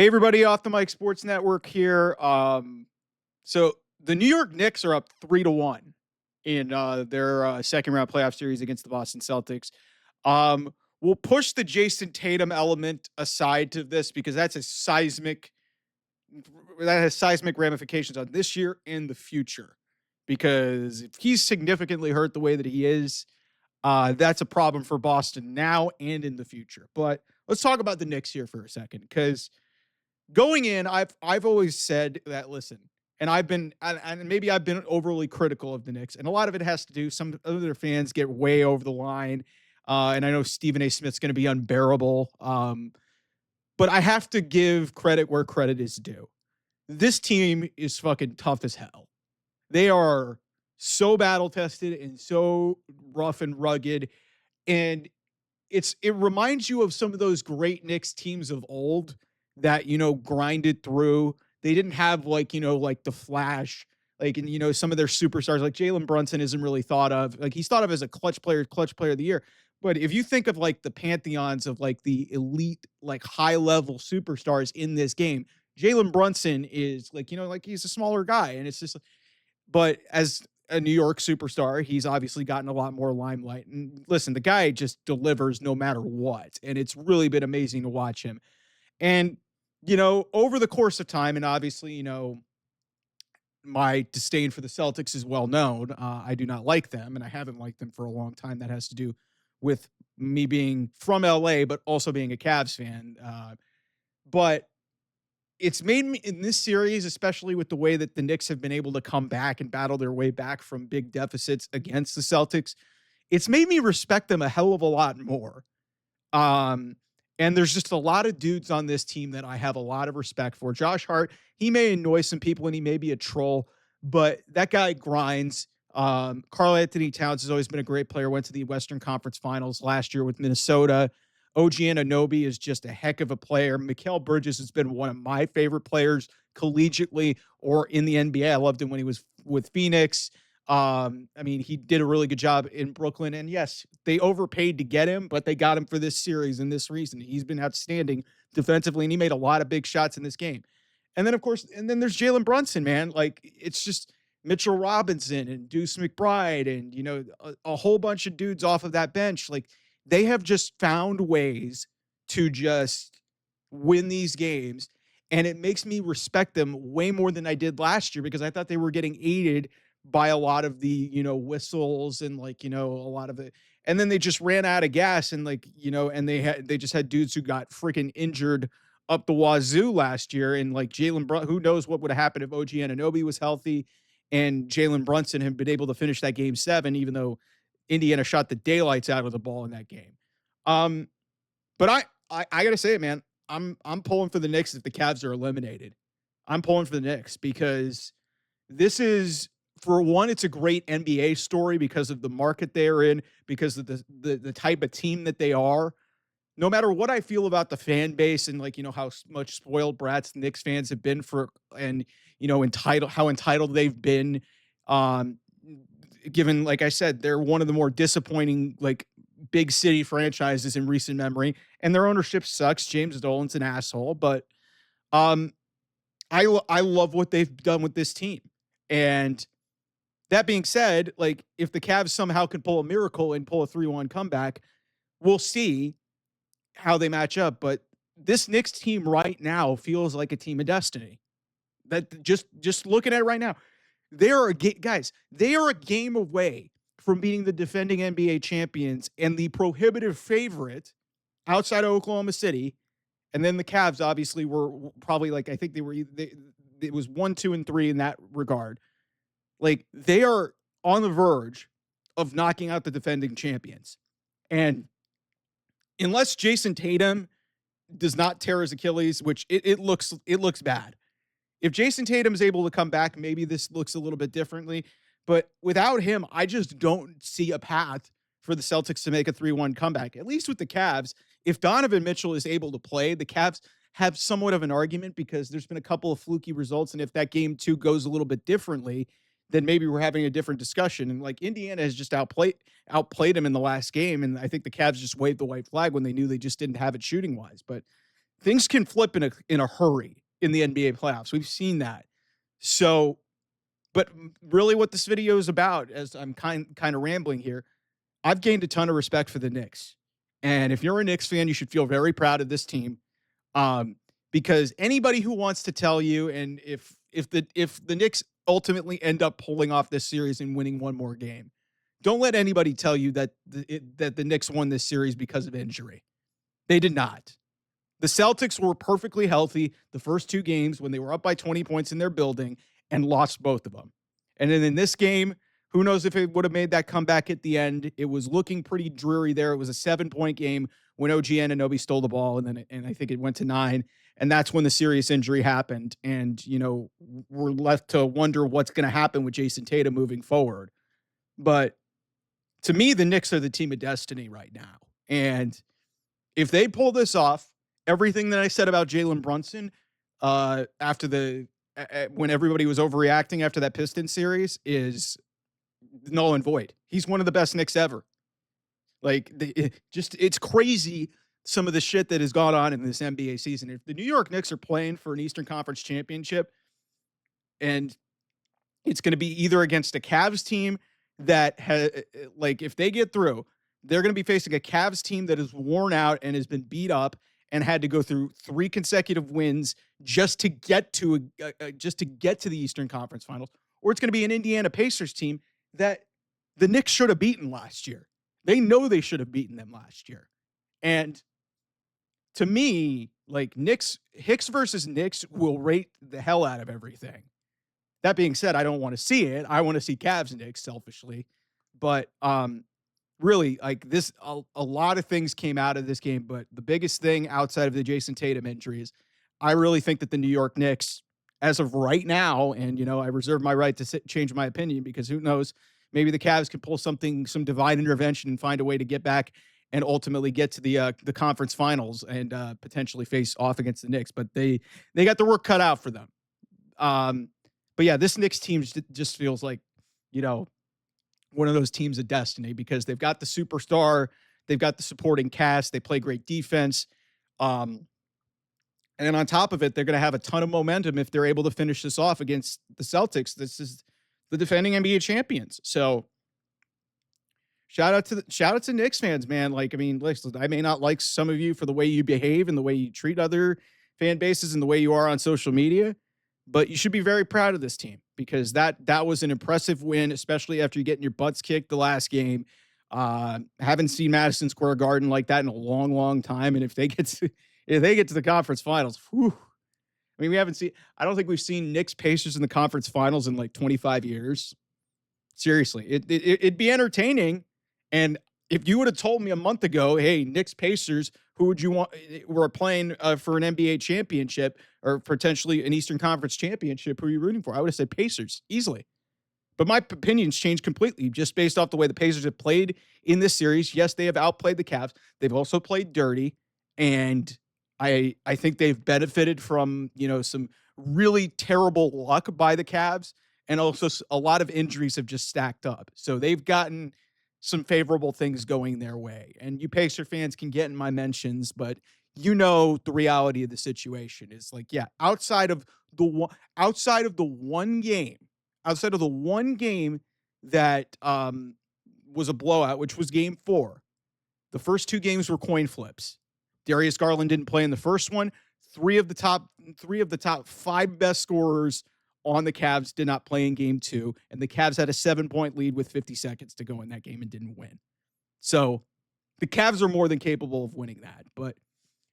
Hey, everybody, off the Mike Sports Network here. So the New York Knicks are up 3-1 in their second round playoff series against the Boston Celtics. We'll push the Jason Tatum element aside to this because that has seismic ramifications on this year and the future. Because if he's significantly hurt the way that he is, that's a problem for Boston now and in the future. But let's talk about the Knicks here for a second, because going in, I've always said that, listen, and maybe I've been overly critical of the Knicks, and a lot of it has to do, some other fans get way over the line, and I know Stephen A. Smith's going to be unbearable, but I have to give credit where credit is due. This team is fucking tough as hell. They are so battle tested and so rough and rugged, and it reminds you of some of those great Knicks teams of old that, grinded through. They didn't have, like the flash, like, and, some of their superstars, like Jalen Brunson isn't really thought of. Like, he's thought of as a clutch player of the year. But if you think of like the pantheons of like the elite, like high level superstars in this game, Jalen Brunson is like, like he's a smaller guy. And it's just, but as a New York superstar, he's obviously gotten a lot more limelight. And listen, the guy just delivers no matter what. And it's really been amazing to watch him. And, over the course of time, and obviously, my disdain for the Celtics is well known. I do not like them, and I haven't liked them for a long time. That has to do with me being from LA, but also being a Cavs fan. But it's made me, in this series, especially with the way that the Knicks have been able to come back and battle their way back from big deficits against the Celtics, it's made me respect them a hell of a lot more. And there's just a lot of dudes on this team that I have a lot of respect for. Josh Hart, he may annoy some people and he may be a troll, but that guy grinds. Karl Anthony Towns has always been a great player, went to the Western Conference Finals last year with Minnesota. OG Anunoby is just a heck of a player. Mikal Bridges has been one of my favorite players collegiately or in the NBA. I loved him when he was with Phoenix. He did a really good job in Brooklyn, and yes, they overpaid to get him, but they got him for this series and this reason. He's been outstanding defensively, and he made a lot of big shots in this game. And then, of course, there's Jalen Brunson, man. Like, it's just Mitchell Robinson and Deuce McBride and, a whole bunch of dudes off of that bench. Like, they have just found ways to just win these games, and it makes me respect them way more than I did last year because I thought they were getting aided by a lot of the, whistles and a lot of it. And then they just ran out of gas and and they just had dudes who got freaking injured up the wazoo last year. And like who knows what would have happened if OG Anunoby was healthy and Jalen Brunson had been able to finish that game 7, even though Indiana shot the daylights out of the ball in that game. But I gotta say it, man, I'm pulling for the Knicks if the Cavs are eliminated. I'm pulling for the Knicks because this is, for one, it's a great NBA story because of the market they're in, because of the type of team that they are. No matter what I feel about the fan base and how much spoiled brats Knicks fans have been and entitled they've been, given, like I said, they're one of the more disappointing big city franchises in recent memory, and their ownership sucks. James Dolan's an asshole, but I love what they've done with this team. And that being said, if the Cavs somehow could pull a miracle and pull a 3-1 comeback, we'll see how they match up. But this Knicks team right now feels like a team of destiny. That just looking at it right now, they are a game away from beating the defending NBA champions and the prohibitive favorite outside of Oklahoma City. And then the Cavs obviously were probably I think it was 1, 2, and 3 in that regard. They are on the verge of knocking out the defending champions. And unless Jason Tatum does not tear his Achilles, which it looks bad. If Jason Tatum is able to come back, maybe this looks a little bit differently. But without him, I just don't see a path for the Celtics to make a 3-1 comeback. At least with the Cavs, if Donovan Mitchell is able to play, the Cavs have somewhat of an argument because there's been a couple of fluky results. And if that game 2 goes a little bit differently, then maybe we're having a different discussion. And Indiana has just outplayed him in the last game. And I think the Cavs just waved the white flag when they knew they just didn't have it shooting wise. But things can flip in a hurry in the NBA playoffs. We've seen that. So, but really, what this video is about, as I'm kind of rambling here, I've gained a ton of respect for the Knicks, and if you're a Knicks fan, you should feel very proud of this team. Um, because anybody who wants to tell you, and if the Knicks ultimately end up pulling off this series and winning one more game, don't let anybody tell you that that the Knicks won this series because of injury. They did not. The Celtics were perfectly healthy the first two games when they were up by 20 points in their building and lost both of them. And then in this game, who knows if it would have made that comeback at the end. It was looking pretty dreary there. It was a 7-point game when OG Anunoby stole the ball, and I think it went to 9. And that's when the serious injury happened. And, we're left to wonder what's going to happen with Jason Tatum moving forward. But to me, the Knicks are the team of destiny right now. And if they pull this off, everything that I said about Jalen Brunson after when everybody was overreacting after that Pistons series is null and void. He's one of the best Knicks ever. Like, it's crazy some of the shit that has gone on in this NBA season. If the New York Knicks are playing for an Eastern Conference championship, and it's going to be either against a Cavs team that if they get through, they're going to be facing a Cavs team that is worn out and has been beat up and had to go through 3 consecutive wins just to get to the Eastern Conference Finals, or it's going to be an Indiana Pacers team that the Knicks should have beaten last year. They know they should have beaten them last year. And to me, like, Hicks versus Knicks will rate the hell out of everything. That being said, I don't want to see it. I want to see Cavs and Knicks selfishly. But really, like, a lot of things came out of this game, but the biggest thing outside of the Jason Tatum injury is I really think that the New York Knicks, as of right now, and, I reserve my right to change my opinion because who knows, maybe the Cavs can pull some divine intervention and find a way to get back and ultimately get to the conference finals and potentially face off against the Knicks. But they got the work cut out for them. But yeah, this Knicks team just feels like, one of those teams of destiny because they've got the superstar, they've got the supporting cast, they play great defense. And on top of it, they're going to have a ton of momentum if they're able to finish this off against the Celtics. This is the defending NBA champions. So shout out to Knicks fans, man. Like, I mean, listen, I may not like some of you for the way you behave and the way you treat other fan bases and the way you are on social media, but you should be very proud of this team because that was an impressive win, especially after you getting your butts kicked the last game. Haven't seen Madison Square Garden like that in a long, long time. And if they get to the conference finals, whew, I mean, I don't think we've seen Knicks Pacers in the conference finals in like 25 years. Seriously, it'd be entertaining. And if you would have told me a month ago, hey, Knicks Pacers, who would you want? We're playing for an NBA championship or potentially an Eastern Conference championship. Who are you rooting for? I would have said Pacers easily. But my opinions changed completely just based off the way the Pacers have played in this series. Yes, they have outplayed the Cavs. They've also played dirty. And I think they've benefited from, some really terrible luck by the Cavs. And also a lot of injuries have just stacked up. So they've gotten some favorable things going their way. And you Pacer fans can get in my mentions, but the reality of the situation is like, yeah, outside of the one game that was a blowout, which was game 4, the first 2 games were coin flips. Darius Garland didn't play in the first one. 3 of the top 5 best scorers on the Cavs did not play in game 2, and the Cavs had a 7-point lead with 50 seconds to go in that game and didn't win. So the Cavs are more than capable of winning that, but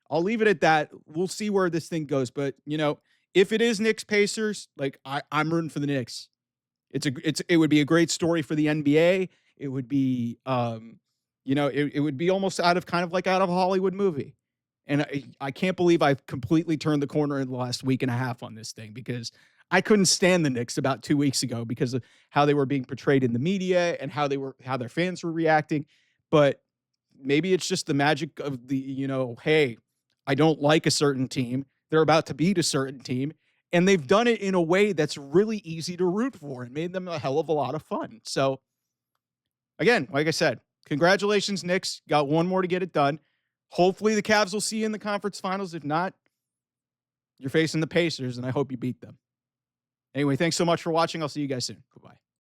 I'll leave it at that. We'll see where this thing goes. But, if it is Knicks Pacers, like I'm rooting for the Knicks. It would be a great story for the NBA. It would be, it would be almost out of a Hollywood movie. And I can't believe I've completely turned the corner in the last week and a half on this thing because I couldn't stand the Knicks about 2 weeks ago because of how they were being portrayed in the media and how their fans were reacting. But maybe it's just the magic of the, hey, I don't like a certain team. They're about to beat a certain team. And they've done it in a way that's really easy to root for and made them a hell of a lot of fun. So, again, like I said, congratulations, Knicks. Got one more to get it done. Hopefully the Cavs will see you in the conference finals. If not, you're facing the Pacers, and I hope you beat them. Anyway, thanks so much for watching. I'll see you guys soon. Bye-bye.